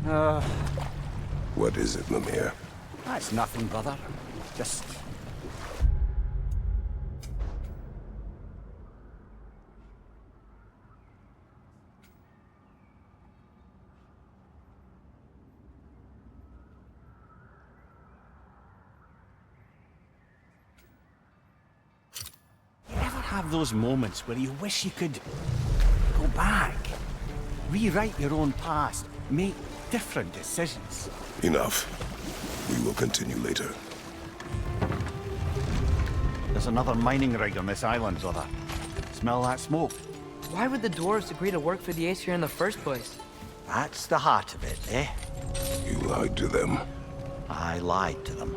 What is it, Mimir? That's nothing, brother. Just... You ever have those moments where you wish you could go back, rewrite your own past, make different decisions? Enough. We will continue later. There's another mining rig on this island, brother. Smell that smoke? Why would the dwarves agree to work for the Aesir in the first place? That's the heart of it, eh? You lied to them. I lied to them.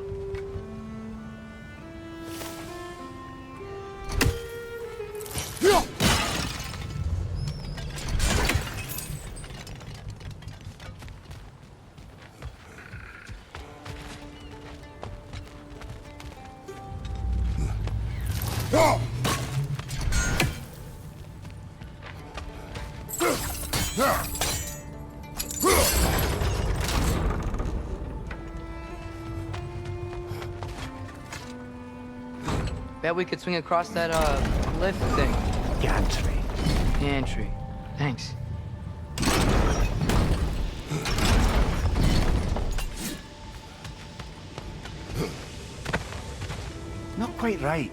Bet we could swing across that, lift thing. Gantry. Gantry. Thanks. Not quite right.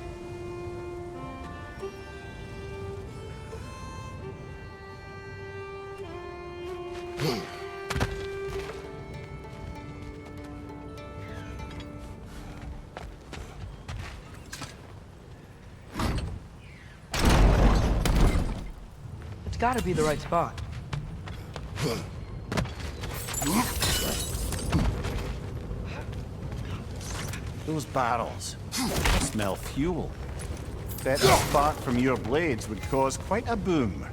It's gotta be the right spot. Those barrels smell fuel. Bet a spark from your blades would cause quite a boom.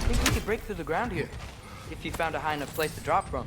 I think we could break through the ground here, if you found a high enough place to drop from.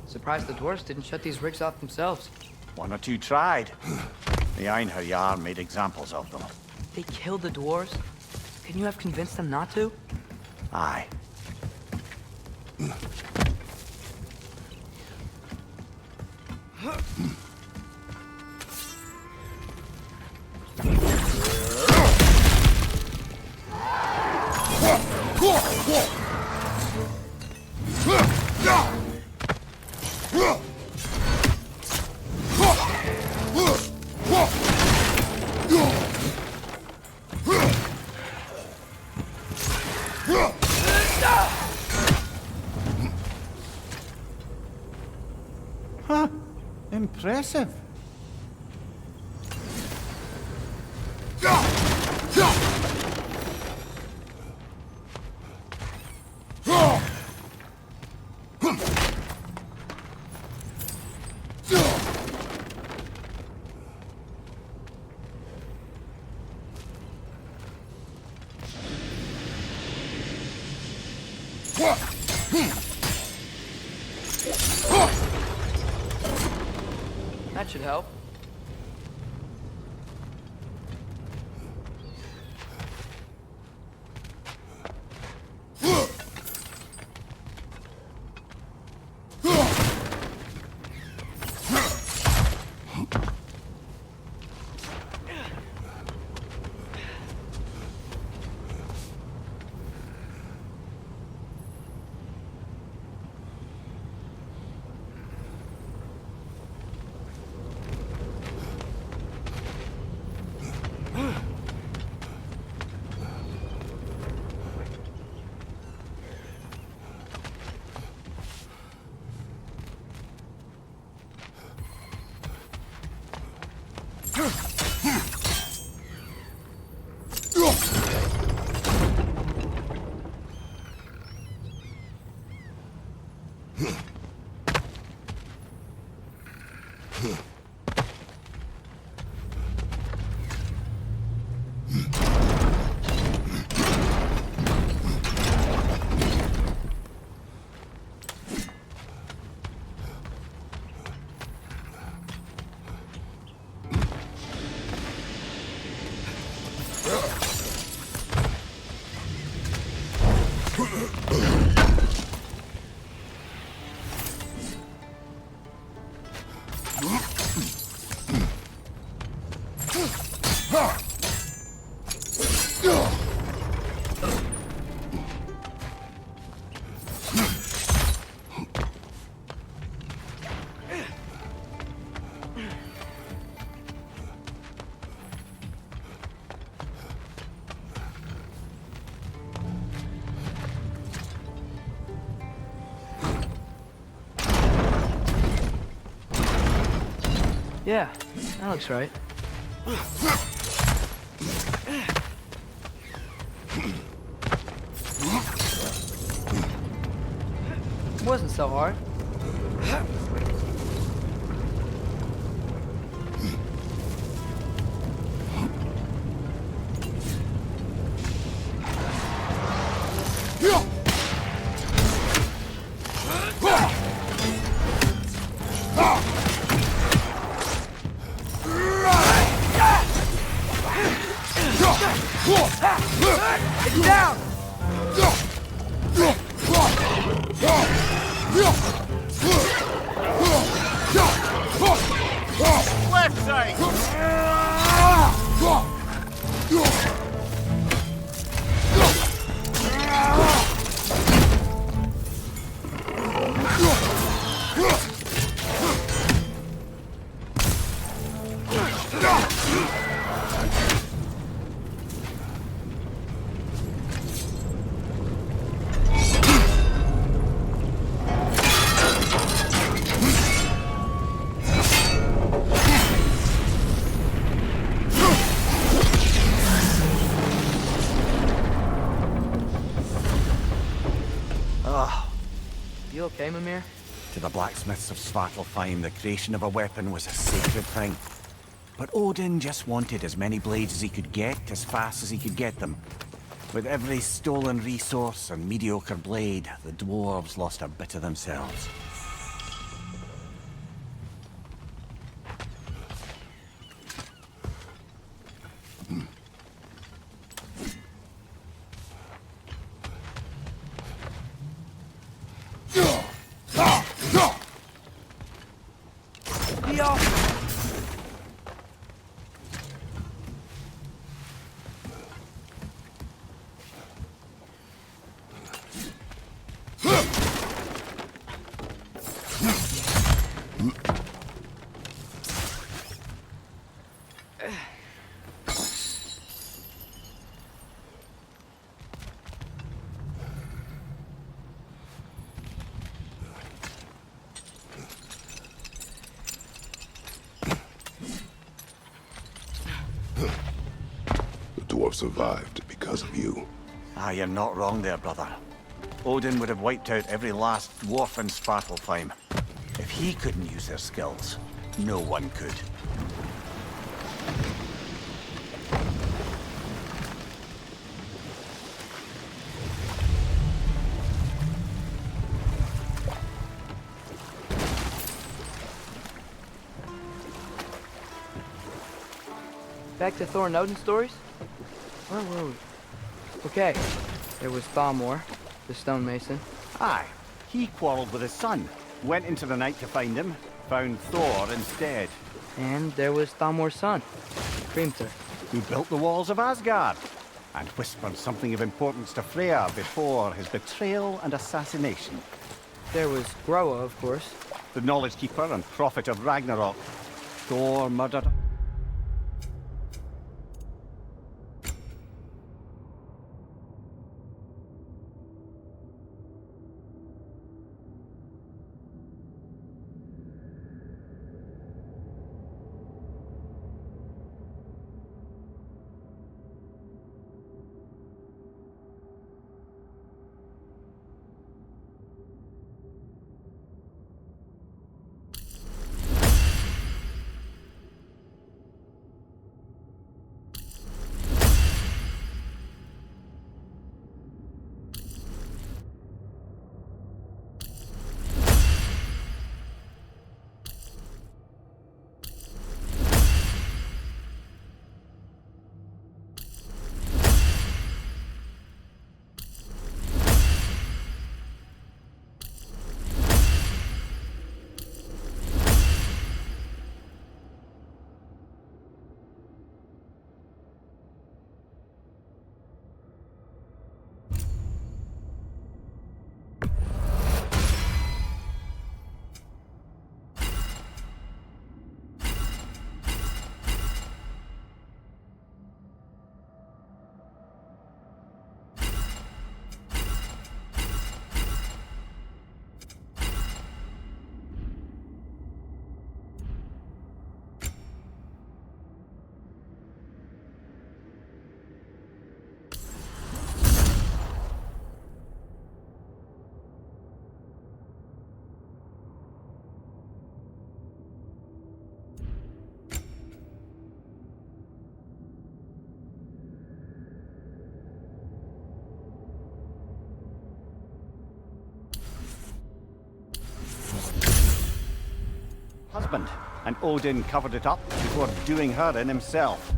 Surprised the dwarves didn't shut these rigs off themselves. One or two tried. The Einherjar made examples of them. They killed the dwarves? Couldn't you have convinced them not to? Aye. Huh. Impressive. That should help. Yeah, that looks right. Wasn't so hard. It's down! Left side! You okay, Mimir? To the blacksmiths of Svartalfheim, the creation of a weapon was a sacred thing. But Odin just wanted as many blades as he could get, as fast as he could get them. With every stolen resource and mediocre blade, the dwarves lost a bit of themselves. dwarf survived because of you. Ah, you're not wrong there, brother. Odin would have wiped out every last dwarf in Svartalfheim. If he couldn't use their skills, no one could. Back to Thor and Odin stories? Where were we? Okay, there was Thalmor, the stonemason. Aye, he quarreled with his son, went into the night to find him, found Thor instead. And there was Thalmor's son, Hrimthur. Who built the walls of Asgard, and whispered something of importance to Freya before his betrayal and assassination. There was Groa, of course. The knowledge keeper and prophet of Ragnarok. Thor murdered. Husband, and Odin covered it up before doing her in himself.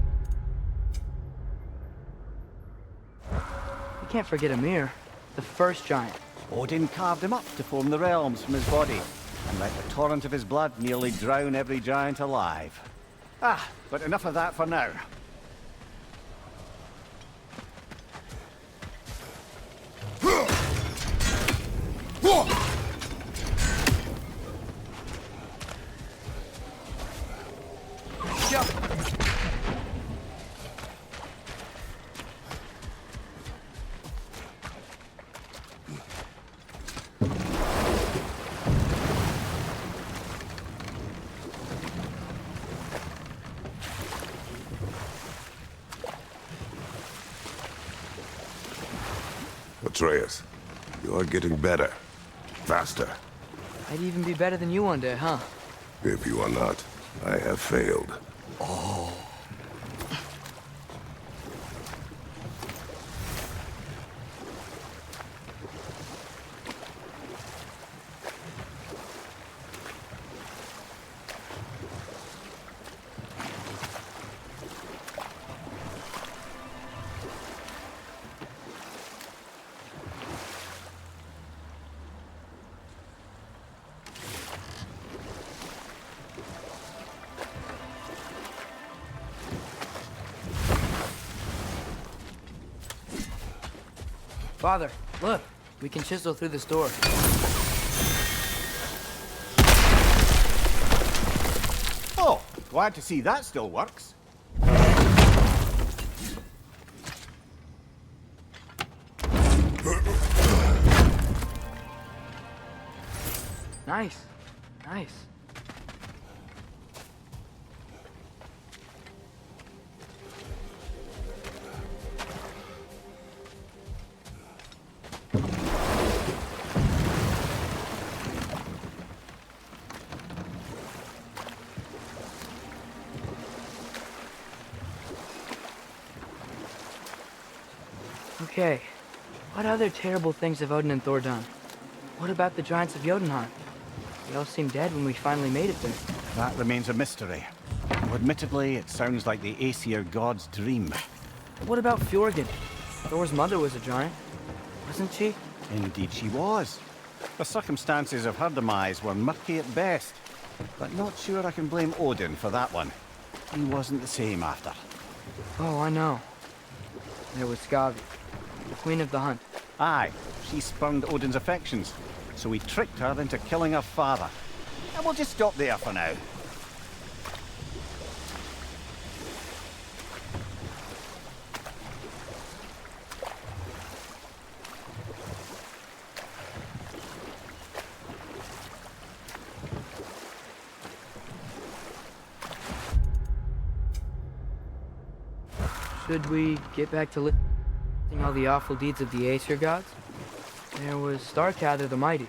You can't forget Ymir, the first giant. Odin carved him up to form the realms from his body, and let the torrent of his blood nearly drown every giant alive. Ah, but enough of that for now. Atreus, you're getting better. Faster. I'd even be better than you one day, huh? If you are not, I have failed. Father, look. We can chisel through this door. Oh, glad to see that still works. Nice. Nice. Okay, what other terrible things have Odin and Thor done? What about the giants of Jotunheim? They all seemed dead when we finally made it there. That remains a mystery. Though admittedly, it sounds like the Aesir god's dream. But what about Fjorgyn? Thor's mother was a giant, wasn't she? Indeed she was. The circumstances of her demise were murky at best. But not sure I can blame Odin for that one. He wasn't the same after. Oh, I know. There was Skavi, the queen of the hunt. Aye, she spurned Odin's affections, so he tricked her into killing her father. And we'll just stop there for now. Should we get back to listing all the awful deeds of the Aesir gods? There was Starkather the Mighty,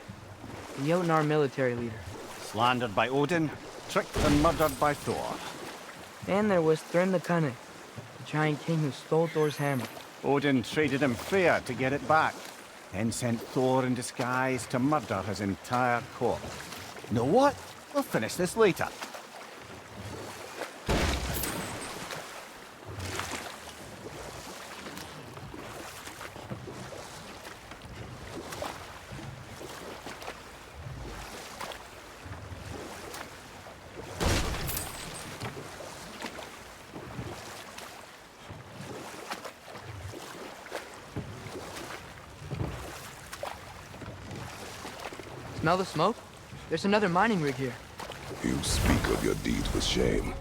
the Jotnar military leader. Slandered by Odin, tricked and murdered by Thor. And there was Thrym the Cunning, the giant king who stole Thor's hammer. Odin traded him Freya to get it back, then sent Thor in disguise to murder his entire court. Know what? We'll finish this later. Smell the smoke? There's another mining rig here. You speak of your deeds with shame.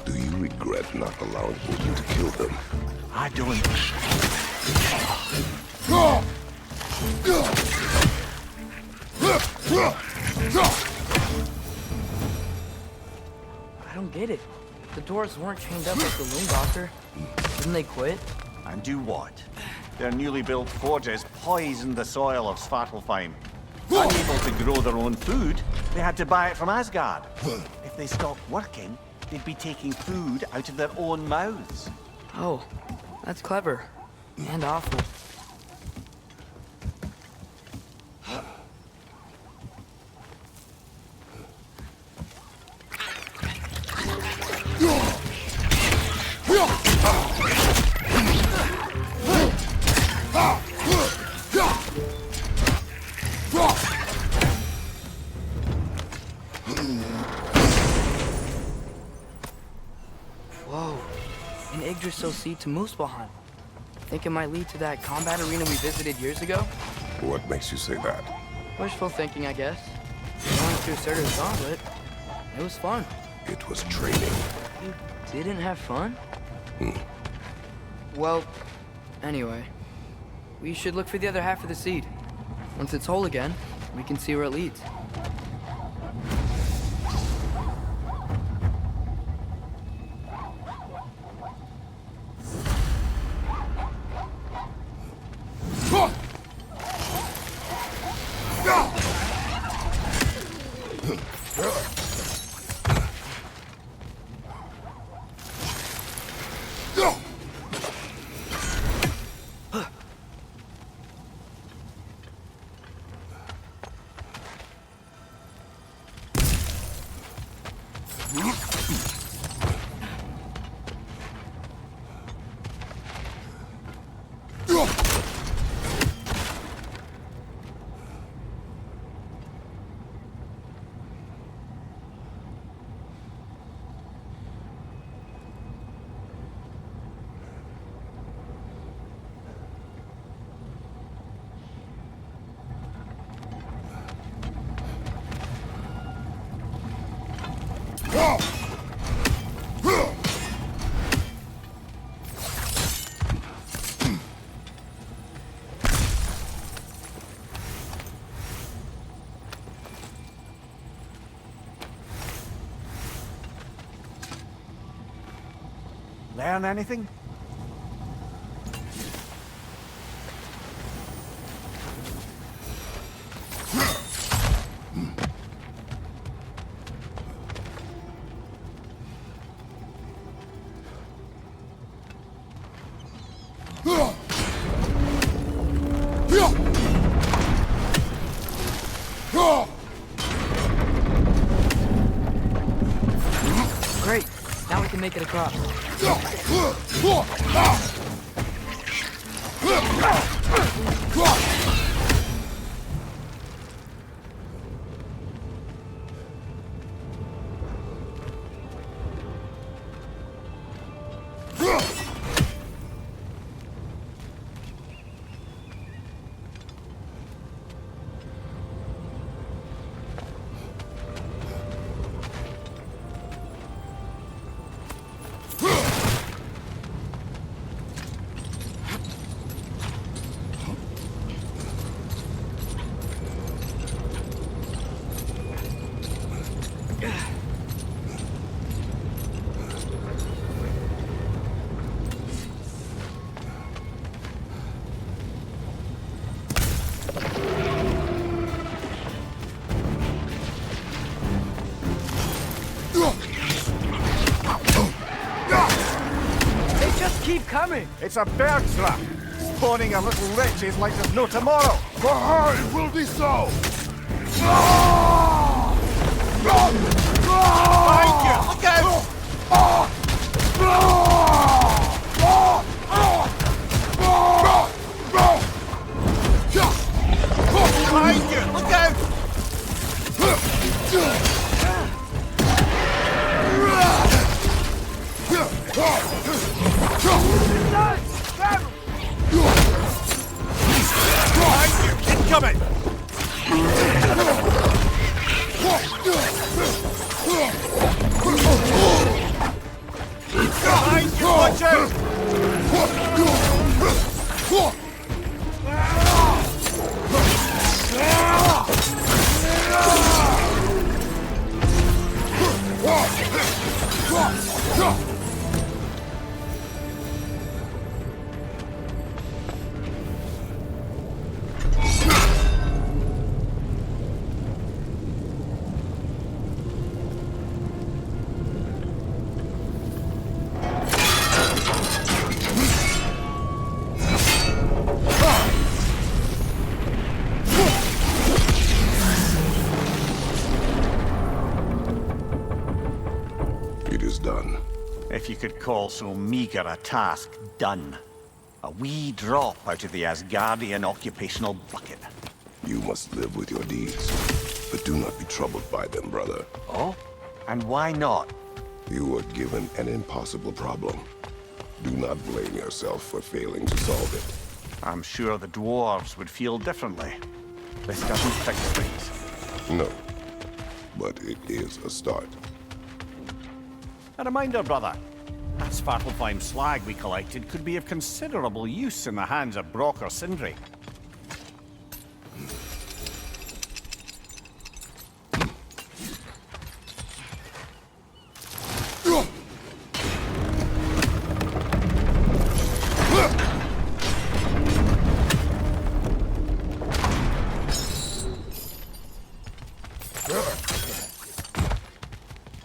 Do you regret not allowing Odin to kill them? I don't. I don't get it. The doors weren't chained up like the Loombacher. Didn't they quit? And do what? Their newly built forges poisoned the soil of Svartalfheim. Unable to grow their own food, they had to buy it from Asgard. If they stopped working, they'd be taking food out of their own mouths. Oh, that's clever. And awful. Whoa, an Yggdrasil seed to Muspelheim. Think it might lead to that combat arena we visited years ago? What makes you say that? Wishful thinking, I guess. Going through Surtur's gauntlet. It was fun. It was training. You didn't have fun? Well, anyway. We should look for the other half of the seed. Once it's whole again, we can see where it leads. Learn anything? Great. Now we can make it across. Keep coming! It's a bird trap! Spawning a little wretches like there's no tomorrow! For her, it will be so! Behind you! Look out! Behind you! Look out! Behind you! Incoming! Behind you! Watch out! It is done. If you could call so meager a task done. A wee drop out of the Asgardian occupational bucket. You must live with your deeds, but do not be troubled by them, brother. Oh? And why not? You were given an impossible problem. Do not blame yourself for failing to solve it. I'm sure the dwarves would feel differently. This doesn't fix things. No, but it is a start. A reminder, brother. That Svartalfheim slag we collected could be of considerable use in the hands of Brock or Sindri.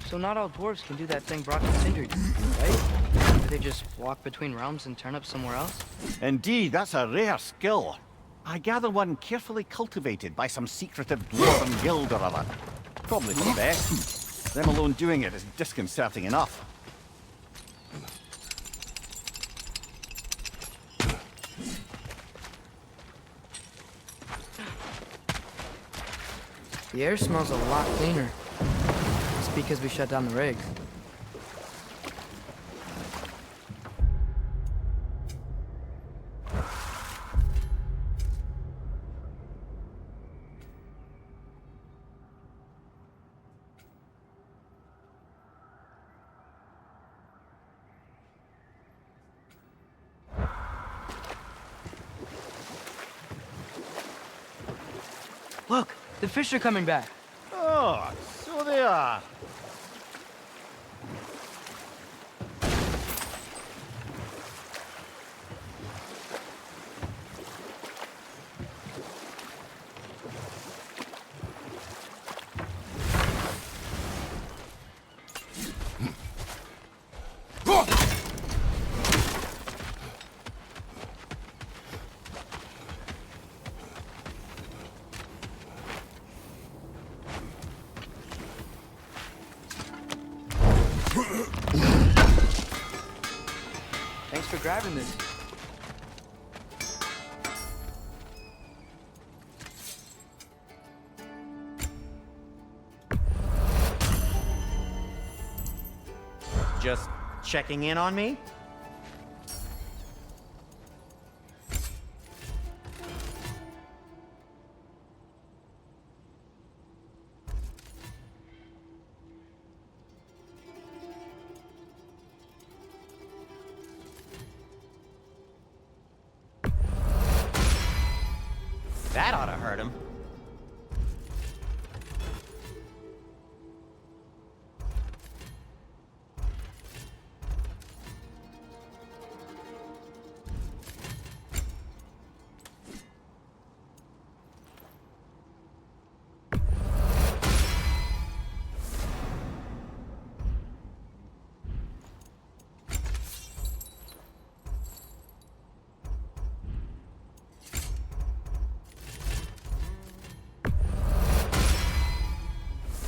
So not all dwarves can do that thing Brock and Sindri do, right? Do they just walk between realms and turn up somewhere else? Indeed, that's a rare skill. I gather one carefully cultivated by some secretive dwarven guild or other. Probably for the best. Them alone doing it is disconcerting enough. The air smells a lot cleaner. It's because we shut down the rigs. Look, the fish are coming back. Oh, so they are. Thanks for grabbing this. Just checking in on me? That ought to hurt him.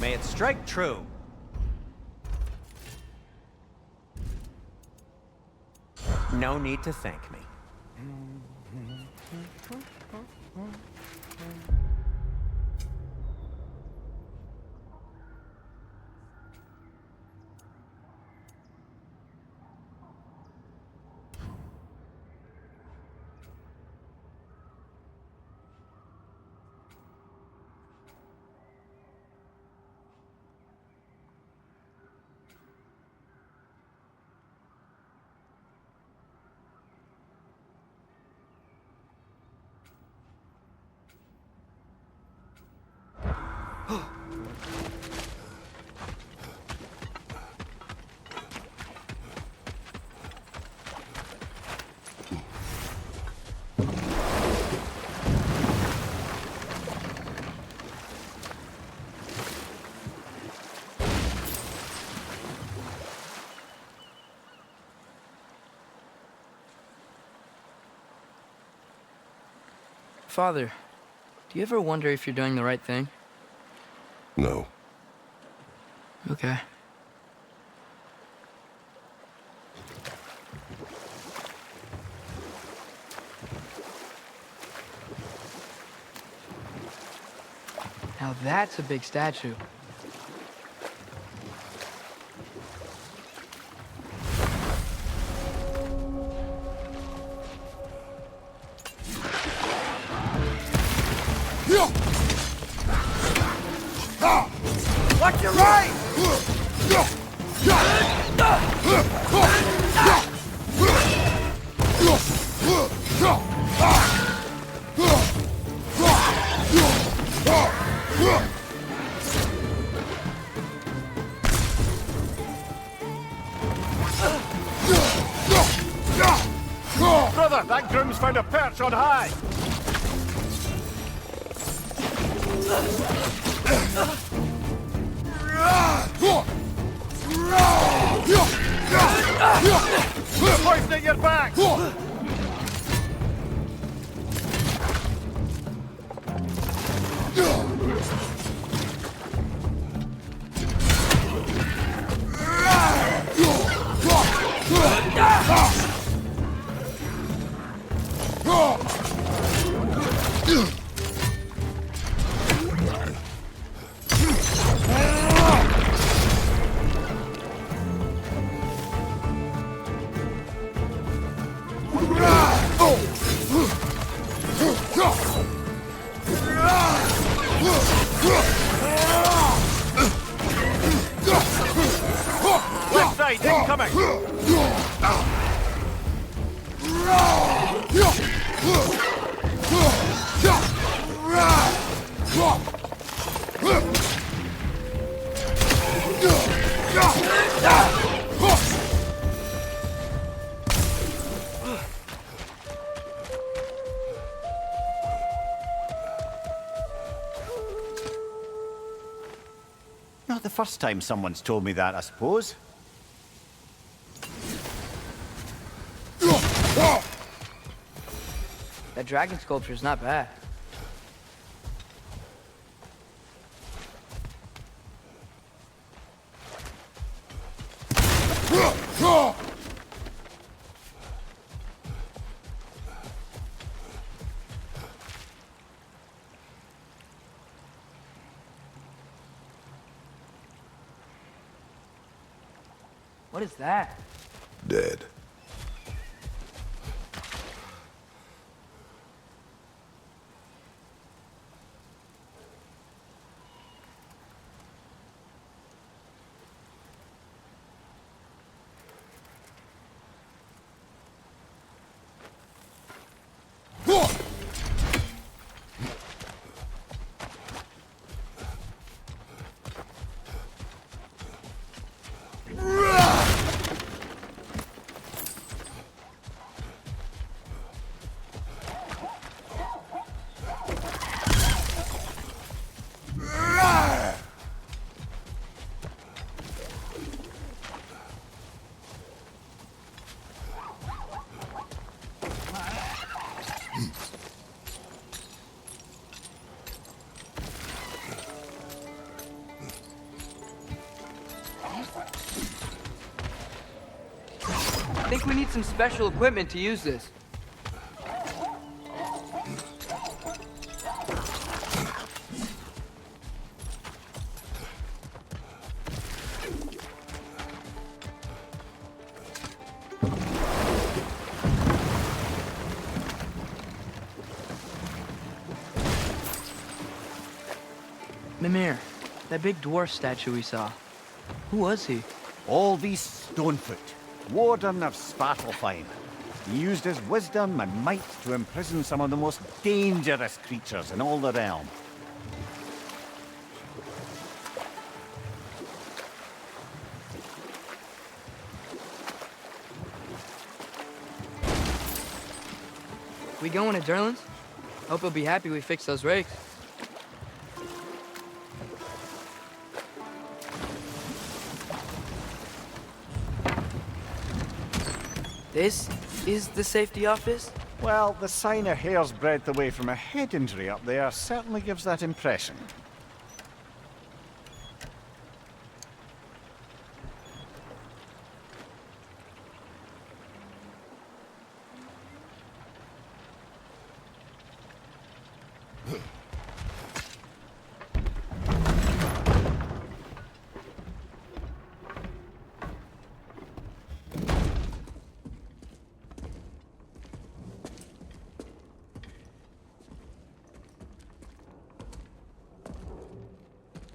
May it strike true. No need to thank me. Father, do you ever wonder if you're doing the right thing? No. Okay. Now that's a big statue. Watch your right! Brother, that groom's found a perch on high! Poison at your back! Left side, incoming! Not the first time someone's told me that, I suppose. That dragon sculpture is not bad. What is that? Dead. I think we need some special equipment to use this. Mimir, that big dwarf statue we saw. Who was he? Alvis Stonefoot, warden of Svartalfheim. He used his wisdom and might to imprison some of the most dangerous creatures in all the realm. We going to Durlin's? Hope he'll be happy we fixed those rakes. This is the safety office? Well, the sign a hair's breadth away from a head injury up there certainly gives that impression.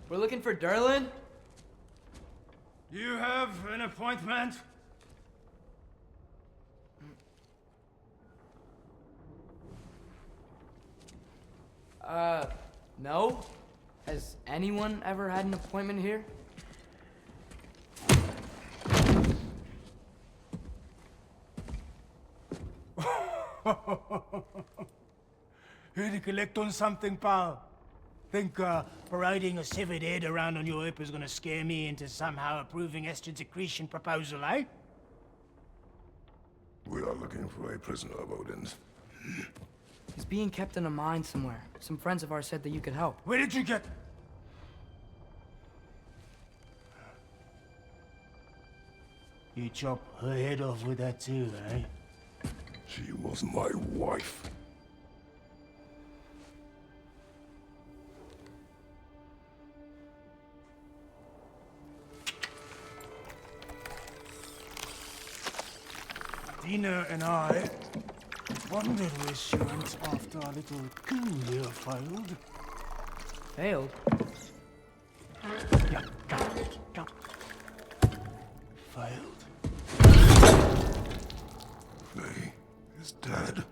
We're looking for Durlin? You have an appointment? No. Has anyone ever had an appointment here? Here to collect on something, pal? Think parading a severed head around on your hip is gonna scare me into somehow approving Estrid's accretion proposal, eh? We are looking for a prisoner of Odin's. He's being kept in a mine somewhere. Some friends of ours said that you could help. Where did you get... You chop her head off with that too, eh? She was my wife. Dina and I wondered where she went after our little coup here failed. Failed? Yeah, jump. Failed. Faye is dead.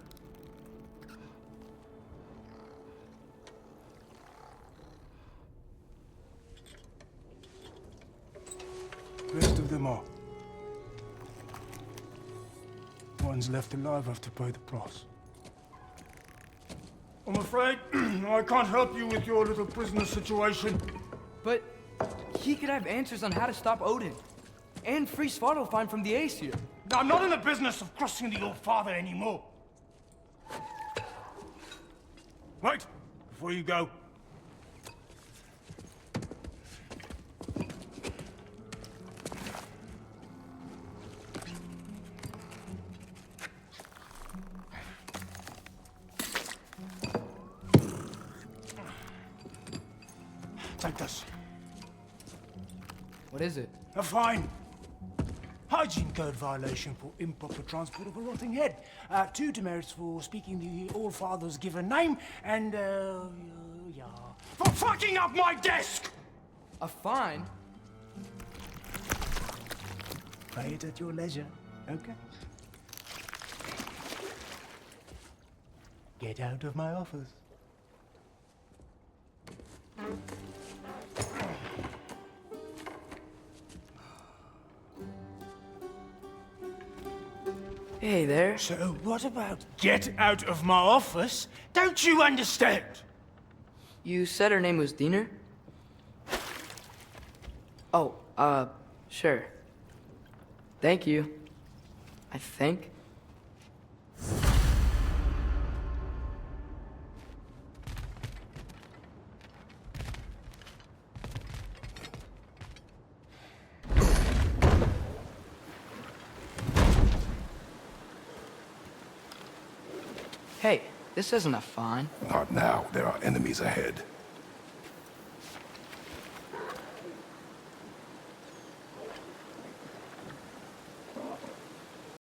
Rest of them are. One's left alive have to pay the price. I'm afraid I can't help you with your little prisoner situation. But he could have answers on how to stop Odin. And free Svartalfheim from the Aesir. I'm not in the business of crossing the old father anymore. Wait, before you go. Take this. What is it? A fine. Hygiene code violation for improper transport of a rotting head. 2 demerits for speaking the All-Father's given name, and, yeah. For fucking up my desk! A fine? Pay it at your leisure, okay? Get out of my office. Hey there. So what about get out of my office? Don't you understand? You said her name was Diener? Oh, sure. Thank you. I think. Hey, this isn't a fine. Not now. There are enemies ahead.